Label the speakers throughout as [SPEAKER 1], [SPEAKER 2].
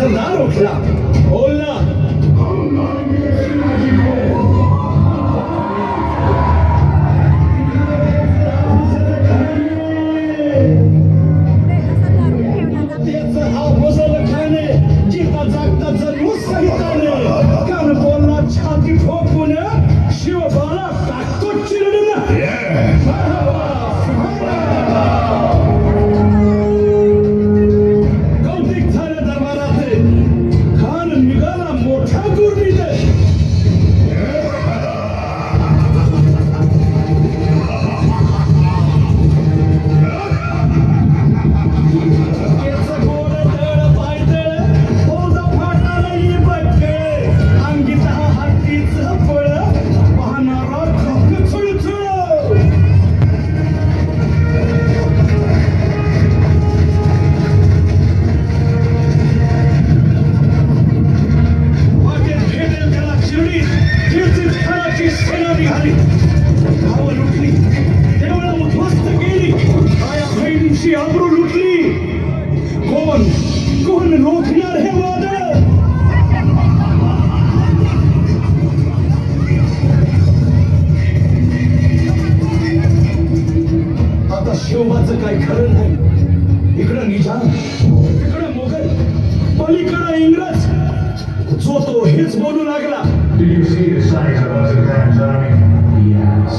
[SPEAKER 1] सरदार उठला. बोल ना. छाती ठोकून शिवबाला टाकतो चिरडून. कौतिक झालं दरबारात. खान निघाला मोठ्या दुर्नीत. आबरू लुटली. कोण रोखणार हे वादळ. आता शिवबाचं काय खरं नाही. इकडं निजाम, इकडं मोगल, पलीकडं इंग्रज. जो तो हेच बोलू लागला.
[SPEAKER 2] Did you see the size of us advance army? Yes,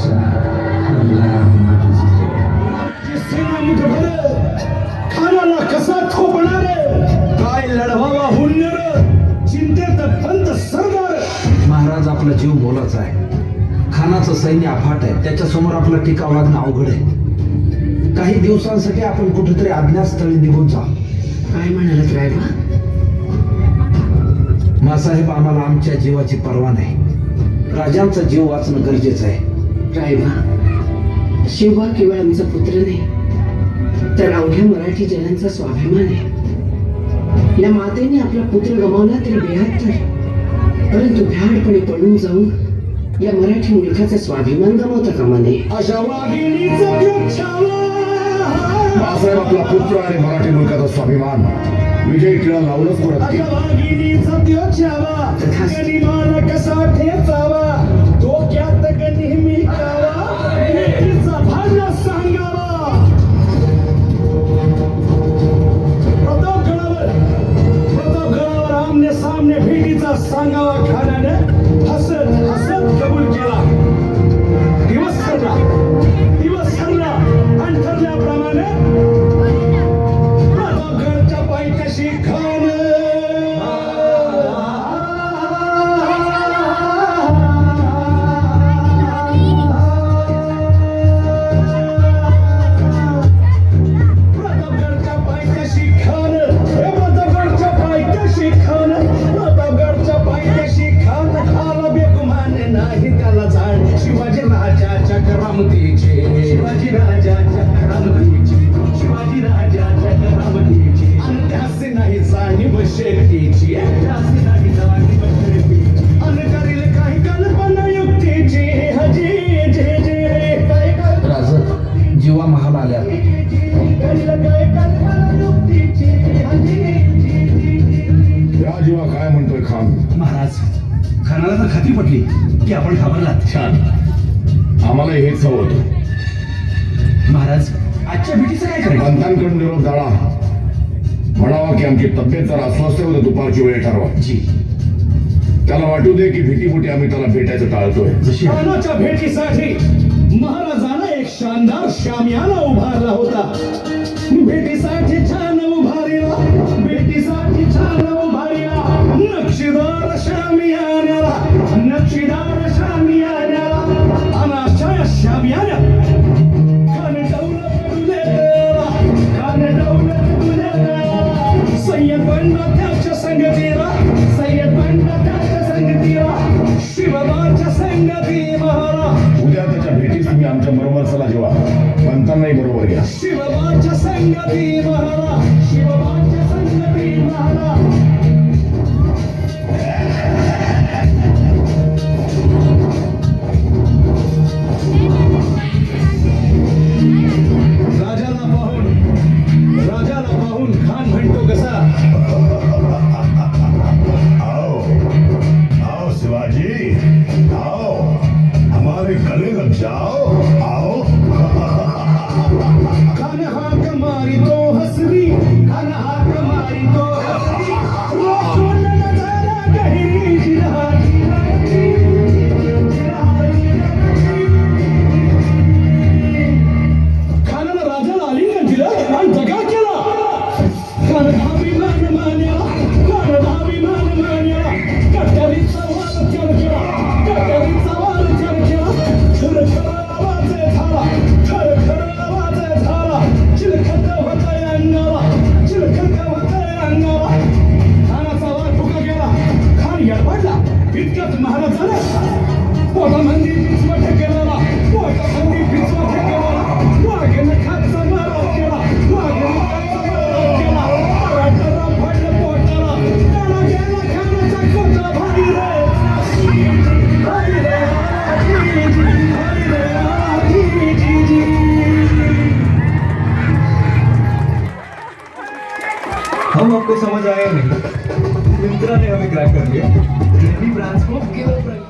[SPEAKER 1] सेना मुठभर खानाला कसा थोपणार. काय लढवावा हुन्नर. चिंतेत पंत सरदार.
[SPEAKER 3] महाराज आपला जीव मोलाचा आहे. खानाचं सैन्य अफाट आहे. त्याच्यासमोर आपला टीका वागणं अवघड आहे. काही दिवसांसाठी आपण कुठेतरी अज्ञातस्थळी निघून जा.
[SPEAKER 4] काय म्हणालात रायबा?
[SPEAKER 3] मासाहेब, आम्हाला आमच्या जीवाची पर्वा नाही. राजांचा जीव वाचणं गरजेचं आहे.
[SPEAKER 4] रायबा, शिवबा केवळ आमचा पुत्र नाही, तर अवघ्या मराठी जनांचा स्वाभिमान आहे. या मातेने आपला पुत्र गमावला तरी बेहत्तर, परंतु भ्याडपणे पडून जाऊन या मराठी मुलखाचा स्वाभिमान गमावता कामा नये.
[SPEAKER 1] अशा वाघिणीचा छावा.
[SPEAKER 5] मासाहेब, आपला पुत्र आणि मराठी मुलकाचा स्वाभिमान विजय टिळा लावूनच परत
[SPEAKER 1] अशा वाघिणीचा छावा. गनिमान कसा ठेचावा. डोक्यात नेहमी कावा. भेटीचा भांडा सांगावा. प्रतापगडावर आमने सामने भेटीचा सांगावा. खानाने हसत हसत कबूल केला. दिवस ठरला आणि ठरल्याप्रमाणे प्रतापगडच्या पायथ्याशी खान.
[SPEAKER 3] जीवा महाल आल्या.
[SPEAKER 5] या जीवा काय म्हणतोय खान?
[SPEAKER 1] महाराज, खानाला तर खात्री पटली की आपण घाबरलात.
[SPEAKER 5] छान, आम्हाला हेच हवं होतं.
[SPEAKER 1] महाराज, आजच्या भेटीचं काय करायचं?
[SPEAKER 5] पंतांकडून निरोप जाळा. म्हणावा की आमची तब्येत जर अस्वस्थ होतं, दुपारची वेळ ठरवा.
[SPEAKER 1] जी.
[SPEAKER 5] त्याला वाटू दे की भीतीपोटी आम्ही त्याला भेटायचं टाळतोय.
[SPEAKER 1] खानाच्या भेटीसाठी महाराजांना एक शानदार शामियाना उभारला होता. भेटीसाठी छान उभारीला. भेटीसाठी छान उभारीला. नक्षीदार शामियान्याला. नक्षीदार शामियान्याला. अनाच्या शामियान्या खान दौलत तुझेला. खान दौलत तुझेला. सय्यद बंडा त्याच्या संगतीला. सय्यद बंडा त्याच्या संगतीला. शिवबाच्या संगती महाराज.
[SPEAKER 5] उद्या त्याच्या भेटीस तुम्ही आमच्या बरोबर चला. जेव्हा पंतांनाही बरोबर घ्या.
[SPEAKER 1] शिवबाच्या संगती महाराज. शिवबाच्या संगती महाराज. राजाला पाहून खान म्हणतो कसा.
[SPEAKER 5] आओ आओ
[SPEAKER 1] खान हाक मारी तो हसरी खान हाक मारी तो हसरी रोशन नजारा गहिरी जिराची खानाला राजाला आलिंगन दिलं आणि दगा केला खानाभिमान मान्या खानाभिमान मान्या कट्यारीचा वार चर केला कट्यारीचा वार चर केला खरखर आवाज झाला खरखर आवाज झाला चिलखत होतंय अंगाला चिलखत होतंय अंगाला खानाचा वार फुका गेला खान यडपडला इतक्यात महाराजानं पोटामंदी पिचवट केलेला पोटामंदी पिचवट केलेला वाघेनं खाचा मारा केला वाघेनं खाचा मारा केला मराठाला पडलं पोटाला त्याला गेला खानाचा कोटा भारी रे भारी रे भारी रे
[SPEAKER 6] हम आपको समझ आए नहीं मिंत्रा ने हमें क्रैक कर लिया ब्रांड्स को केवल